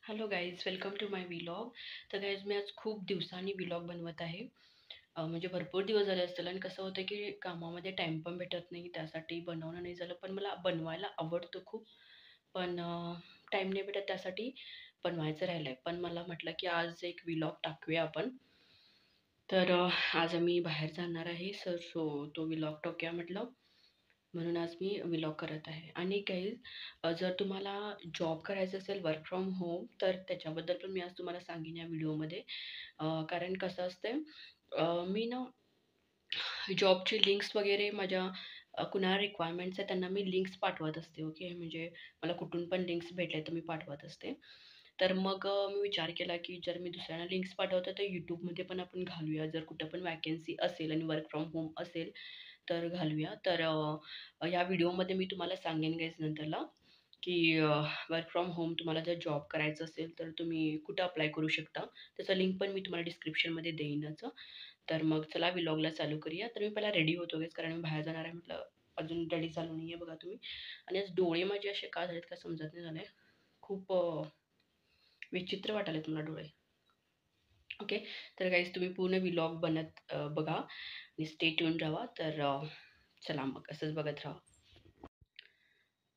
Hello guys, welcome to my vlog. तर guys मी आज खूप दिवसांनी व्लॉग बनवत आहे. म्हणजे भरपूर दिवस झाले असतील आणि कसं होतं की कामामध्ये टाईम पण भेटत नाही, त्यासाठी बनवणं नाही झालं. पण मला बनवायला आवडतं खूप, पण टाईम नाही भेटत, त्यासाठी बनवायचं राहिलं आहे. पण मला म्हटलं की आज एक व्लॉग टाकूया आपण. तर आज आम्ही बाहेर जाणार आहे सो तो व्लॉग टाकूया म्हटलं, म्हणून आज मी व्लॉग करत आहे. आणि काही जर तुम्हाला जॉब करायचा असेल वर्क फ्रॉम होम, तर त्याच्याबद्दल पण मी आज तुम्हाला सांगेन या व्हिडिओमध्ये. कारण कसं असतं, मी ना जॉबची लिंक्स वगैरे माझ्या कुणाला रिक्वायरमेंट्स आहे त्यांना मी लिंक्स पाठवत असते. ओके, म्हणजे मला कुठून पण लिंक्स भेटले तर मी पाठवत असते. तर मग मी विचार केला की जर मी दुसऱ्यांना लिंक्स पाठवते तर यूट्यूबमध्ये पण आपण घालूया. जर कुठं पण वॅकन्सी असेल आणि वर्क फ्रॉम होम असेल तर घालूया. तर या व्हिडिओमध्ये मी तुम्हाला सांगेन गाईज नंतरला की वर्क फ्रॉम होम तुम्हाला जर जॉब करायचं असेल तर तुम्ही कुठं अप्लाय करू शकता. त्याचा लिंक पण मी तुम्हाला डिस्क्रिप्शनमध्ये देईनच. तर मग चला व्लॉगला चालू करूया. तर मी पहिला रेडी होतो गाईज, कारण मी बाहेर जाणार आहे म्हटलं. अजून रेडी झालो नाही आहे बघा तुम्ही. आणि आज डोळे माझे असे का झालेत काय समजत नाही झाले. खूप विचित्र वाटायलेत मला डोळे. ओके, तर गाईज तुम्ही पूर्ण व्लॉग बघा आणि स्टे ट्यून राहा. तर चला मग असंच बघत राहा.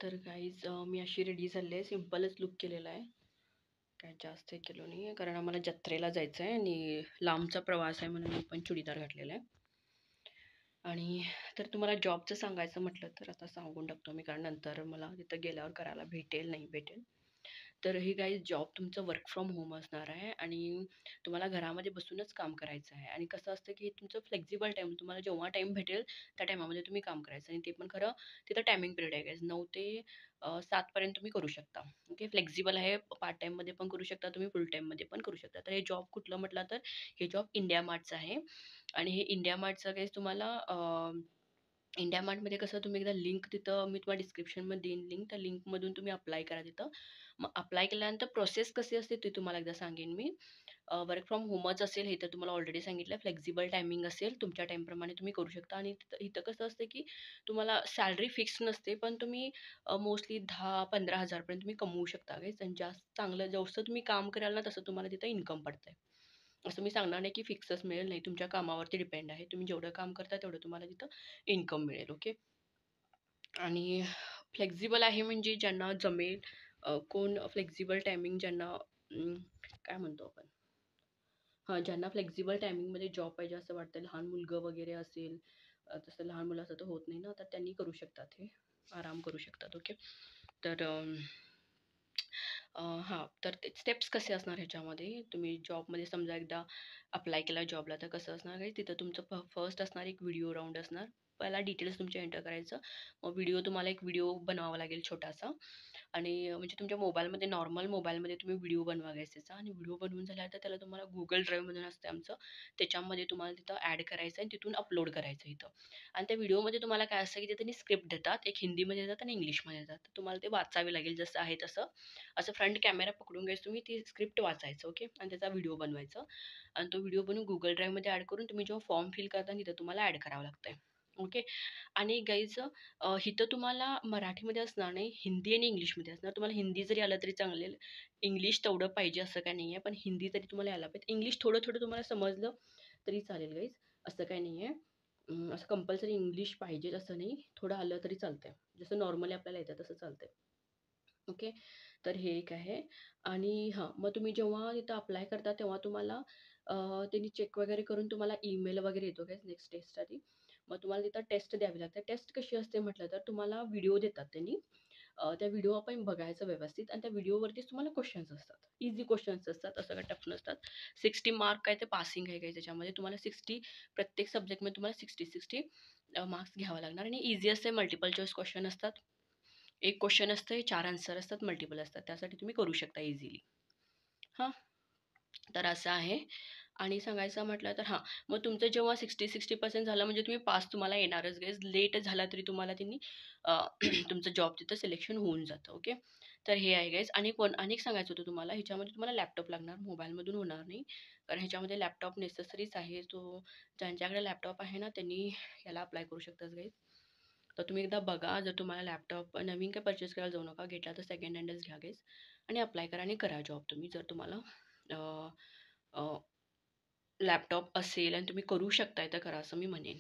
तर गाईज मी अशी रेडी झाली आहे, सिम्पलच लुक केलेला आहे. काय जास्त हे केलं नाही आहे, कारण आम्हाला जत्रेला जायचं आहे आणि लांबचा प्रवास आहे म्हणून मी पण चुडीदार घातलेला आहे. आणि तर तुम्हाला जॉबचं सांगायचं म्हटलं तर आता सांगून टाकतो मी, कारण नंतर मला तिथं गेल्यावर करायला भेटेल नाही भेटेल. तर ही गाईज जॉब तुमचं वर्क फ्रॉम होम असणार आहे आणि तुम्हाला घरामध्ये बसूनच काम करायचं आहे. आणि कसं असतं की तुमचं फ्लेक्झिबल टाईम, तुम्हाला जेव्हा टाईम भेटेल त्या टाईमामध्ये तुम्ही काम करायचं. आणि ते पण खरं तिथं टायमिंग पिरियड आहे गाईज, 9 ते 7 पर्यंत तुम्ही करू शकता. ओके, फ्लेक्झिबल आहे, पार्ट टाईममध्ये पण करू शकता तुम्ही, फुल टाईममध्ये पण करू शकता. तर हे जॉब कुठलं म्हटलं तर हे जॉब इंडिया मार्टचं आहे. आणि हे इंडिया मार्टचं गाईज तुम्हाला इंडिया मार्टमध्ये कसं, तुम्ही एकदा लिंक तिथं मी तुम्हाला डिस्क्रिप्शनमध्ये देईन लिंक, त्या लिंकमधून तुम्ही अप्लाय करा तिथं. मग अप्लाय केल्यानंतर प्रोसेस कशी असते ते तुम्हाला एकदा सांगेन मी. वर्क फ्रॉम होमच असेल हे तर तुम्हाला ऑलरेडी सांगितलं. फ्लेक्झिबल टायमिंग असेल, तुमच्या टाईमप्रमाणे तुम्ही करू शकता. आणि तिथं इथं कसं असतं की तुम्हाला सॅलरी फिक्स नसते, पण तुम्ही मोस्टली 10-15 हजारपर्यंत तुम्ही कमवू शकता गाईज. आणि जास्त चांगलं जसं तुम्ही काम कराल ना तसं तुम्हाला तिथं इन्कम पडतंय. असं मी सांगणार नाही की फिक्सच मिळेल, नाही, तुमच्या कामावरती डिपेंड आहे. तुम्ही जेवढं काम करता तेवढं तुम्हाला तिथं इन्कम मिळेल. ओके, आणि फ्लेक्झिबल आहे म्हणजे ज्यांना जमेल, कोण फ्लेक्झिबल टायमिंग ज्यांना काय म्हणतो आपण, हां, ज्यांना फ्लेक्झिबल टायमिंगमध्ये जॉब पाहिजे असं वाटतं, लहान मुलगं वगैरे असेल, तसं लहान मुलाचं तर होत नाही ना, तर त्यांनी करू शकतात, हे आराम करू शकतात. ओके, तर हां, तर ते स्टेप्स कसे असणार ह्याच्यामध्ये, तुम्ही जॉबमध्ये समजा एकदा अप्लाय केला जॉबला तर कसं असणार आहे, तिथं तुमचं फर्स्ट असणार एक व्हिडिओ राउंड असणार. पहिला डिटेल्स तुमचे एंटर करायचं. मग तुम्हाला एक व्हिडिओ बनवावा लागेल छोटासा. आणि म्हणजे तुमच्या मोबाईलमध्ये, नॉर्मल मोबाईलमध्ये तुम्ही व्हिडिओ बनवा त्याचा. आणि व्हिडिओ बनवून झाल्यानंतर त्याला तुम्हाला Google ड्राईव्हमधून असते आमचं, त्याच्यामध्ये तुम्हाला तिथं ॲड करायचं आणि तिथून अपलोड करायचं इथं. आणि त्या व्हिडिओमध्ये तुम्हाला काय असतं की ते त्यांनी स्क्रिप्ट देतात, एक हिंदीमध्ये देतात आणि इंग्लिशमध्ये देतात. तर तुम्हाला ते वाचावे लागेल जसं आहे तसं. असं फ्रंट कॅमेरा पकडून घ्यायचं तुम्ही, ती स्क्रिप्ट वाचायचं. ओके, आणि त्याचा व्हिडिओ बनवायचा. आणि तो व्हिडिओ बनवून Google ड्राईव्हमध्ये ॲड करून तुम्ही जेव्हा फॉर्म फिल करता तिथं तुम्हाला ॲड करावं लागतंय. ओके, आणि गाईज इथं तुम्हाला मराठीमध्ये असणार नाही, हिंदी आणि इंग्लिशमध्ये असणार. तुम्हाला हिंदी जरी आलं तरी चालेल, इंग्लिश तेवढं पाहिजे असं काही नाही आहे, पण हिंदी तरी तुम्हाला यायला पाहिजे. इंग्लिश थोडं थोडं तुम्हाला समजलं तरी चालेल गाईज, असं काही नाही आहे. असं कंपल्सरी इंग्लिश पाहिजेच असं नाही, थोडं आलं तरी चालतंय, जसं नॉर्मली आपल्याला येतं तसं चालतंय. ओके, तर हे एक आहे. आणि हां, मग तुम्ही जेव्हा तिथं अप्लाय करता तेव्हा तुम्हाला त्यांनी चेक वगैरे करून तुम्हाला ईमेल वगैरे येतो काय नेक्स्ट टेस्टसाठी. मग तुम्हाला तिथं टेस्ट द्यावी लागते. टेस्ट कशी असते म्हटलं तर तुम्हाला व्हिडिओ देतात त्यांनी. त्या व्हिडिओ आपण बघायचं व्यवस्थित आणि त्या व्हिडिओवरतीच तुम्हाला क्वेश्चन्स असतात. ईझी क्वेश्चन्स असतात, असं काही टफ नसतात. 60 मार्क काय ते पासिंग आहे काय त्याच्यामध्ये तुम्हाला 60, प्रत्येक सब्जेक्टमध्ये तुम्हाला 60-60 मार्क्स घ्यावे लागणार. आणि ईझी असते, मल्टिपल चॉईस क्वेश्चन असतात. एक क्वेश्चन असतं, 4 आन्सर असतात, मल्टिपल असतात. त्यासाठी तुम्ही करू शकता इझिली. हां, तर असं आहे. आणि सांगायचं म्हटलं तर हां, मग तुमचं जेव्हा 60% झालं म्हणजे तुम्ही पास तुम्हाला येणारच गाईज. लेट झाला तरी तुम्हाला त्यांनी तुमचं जॉब तिथं सिलेक्शन होऊन जातं. ओके, तर हे आहे गाईज. आणि अनेक सांगायचं होतं तुम्हाला, ह्याच्यामध्ये तुम्हाला लॅपटॉप लागणार, मोबाईलमधून होणार नाही. कारण ह्याच्यामध्ये लॅपटॉप नेसेसरीच आहे. तो ज्यांच्याकडे लॅपटॉप आहे ना त्यांनी याला अप्लाय करू शकतात गाईज. तर तुम्ही एकदा बघा, जर तुम्हाला लॅपटॉप नवीन काय परचेस करायला जाऊ नका, घेतला तर सेकंड हँडच घ्या गाईज. आणि अप्लाय करा आणि करा जॉब तुम्ही. जर तुम्हाला लॅपटॉप असेल आणि तुम्ही करू शकताय तर करा असं मी म्हणेन.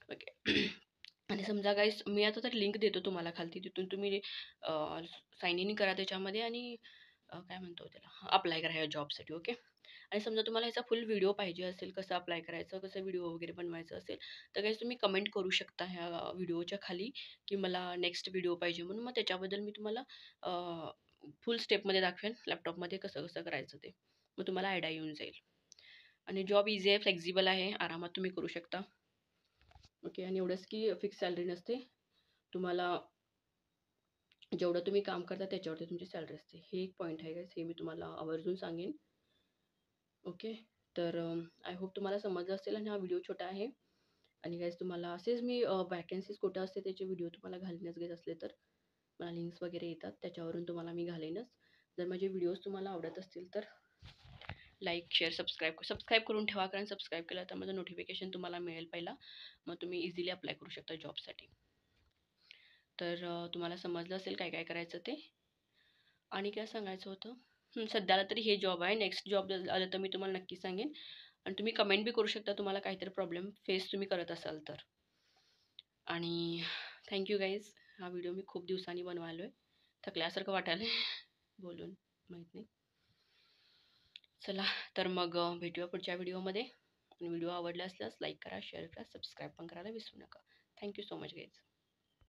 ओके. आणि समजा गाईस मी आता तर लिंक देतो तुम्हाला खालती, तिथून तुम्ही साइन इन करा त्याच्यामध्ये आणि काय म्हणतो त्याला, अप्लाय करा ह्या जॉबसाठी. ओके. आणि समजा तुम्हाला ह्याचा फुल व्हिडिओ पाहिजे असेल, कसं अप्लाय करायचं, कसं व्हिडिओ वगैरे बनवायचं असेल, तर गाईस तुम्ही कमेंट करू शकता ह्या व्हिडिओच्या खाली, की मला नेक्स्ट व्हिडिओ पाहिजे म्हणून. मग त्याच्याबद्दल मी तुम्हाला फुल स्टेपमध्ये दाखवेन लॅपटॉपमध्ये कसं कसं करायचं ते. मग तुम्हाला आयडिया येऊन जाईल. आणि जॉब इझी आहे, फ्लेक्झिबल आहे, आरामात तुम्ही करू शकता. ओके. आणि एवढंच की फिक्स सॅलरी नसते. तुम्हाला जेवढं तुम्ही काम करता त्याच्यावरती तुमची सॅलरी असते. हे एक पॉईंट आहे गाईस, हे मी तुम्हाला आवर्जून सांगेन. ओके. तर आय होप तुम्हाला समजलं असेल आणि हा व्हिडिओ छोटा आहे. आणि गाईस तुम्हाला असेच मी वॅकन्सीज कुठं असते त्याचे व्हिडिओ तुम्हाला घालण्यास घेत असले तर मला लिंक्स वगैरे येतात, त्याच्यावरून तुम्हाला मी घालेनच. जर माझे व्हिडिओज तुम्हाला आवडत असतील तर लाईक, शेअर, सबस्क्राईब करून ठेवा, कारण सबस्क्राईब केलं तर माझं नोटिफिकेशन तुम्हाला मिळेल पहिला. मग तुम्ही इझिली अप्लाय करू शकता जॉबसाठी. तर तुम्हाला समजलं असेल काय काय करायचं ते. आणि काय सांगायचं होतं, सध्याला तरी हे जॉब आहे. नेक्स्ट जॉब आलं तर मी तुम्हाला नक्की सांगेन. आणि तुम्ही कमेंट बी करू शकता तुम्हाला काहीतरी प्रॉब्लेम फेस तुम्ही करत असाल तर. आणि थँक्यू गाईज. हा व्हिडिओ मी खूप दिवसांनी बनवालो आहे. थकल्यासारखं वाटायलं आहे बोलून, माहीत नाही. चला तर मग भेटूया पुढच्या व्हिडिओमध्ये. आणि व्हिडिओ आवडला असल्यास लाईक करा, शेअर करा, सबस्क्राईब पण करायला विसरू नका. Thank you so much guys.